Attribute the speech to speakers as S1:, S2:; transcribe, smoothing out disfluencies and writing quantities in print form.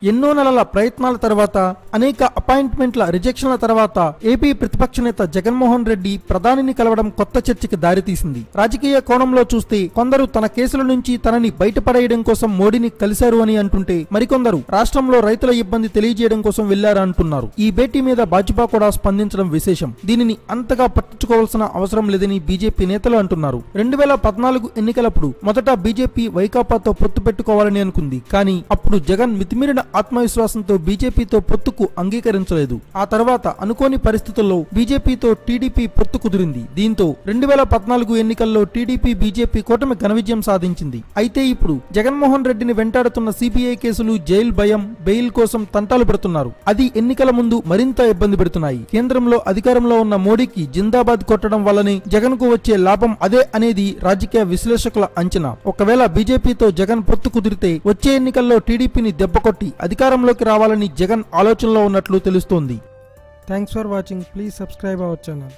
S1: ఎన్నో నెలల ప్రయత్నాల తర్వాత, అనేక అపాయింట్మెంట్ల రిజెక్షన్ల తర్వాత ఏపీ ప్రతిపక్ష నేత జగన్మోహన్ రెడ్డి ప్రధానిని కలవడం కొత్త చర్చకి దారితీసింది. రాజకీయ కోణంలో చూస్తే కొందరు తన కేసుల నుంచి తనని బయటపడేయడం కోసం మోడీని కలిశారు అని అంటుంటే, మరికొందరు రాష్ట్రంలో రైతుల ఇబ్బంది తెలియజేయడం కోసం వెళ్లారంటున్నారు. ఈ భేటీ మీద భాజపా కూడా స్పందించడం విశేషం. దీనిని అంతగా పట్టించుకోవాల్సిన అవసరం లేదని బీజేపీ నేతలు అంటున్నారు. 2014 ఎన్నికలప్పుడు మొదట బీజేపీ వైకాపాతో పొత్తు పెట్టుకోవాలని అనుకుంది. కానీ అప్పుడు జగన్ మితిమీరిన ఆత్మవిశ్వాసంతో బీజేపీతో పొత్తుకు అంగీకరించలేదు. ఆ తర్వాత అనుకోని పరిస్థితుల్లో బీజేపీతో టీడీపీ పొత్తు కుదిరింది. దీంతో 2014 ఎన్నికల్లో టీడీపీ బీజేపీ కూటమి ఘన విజయం సాధించింది. అయితే ఇప్పుడు జగన్మోహన్ రెడ్డిని వెంటాడుతున్న సిబిఐ కేసులు, జైలు భయం, బెయిల్ కోసం తంటాలు పెడుతున్నారు. అది ఎన్నికల ముందు మరింత ఇబ్బంది పెడుతున్నాయి. కేంద్రంలో అధికారంలో ఉన్న మోడీకి జిందాబాద్ కొట్టడం వల్లనే జగన్ కు వచ్చే లాభం అదే అనేది రాజకీయ విశ్లేషకుల అంచనా. ఒకవేళ బీజేపీతో జగన్ పొత్తు కుదిరితే వచ్చే ఎన్నికల్లో టీడీపీని దెబ్బకొట్టి అధికారంలోకి రావాలని జగన్ ఆలోచనలో ఉన్నట్లు తెలుస్తోంది. Thanks for watching. Please subscribe our channel.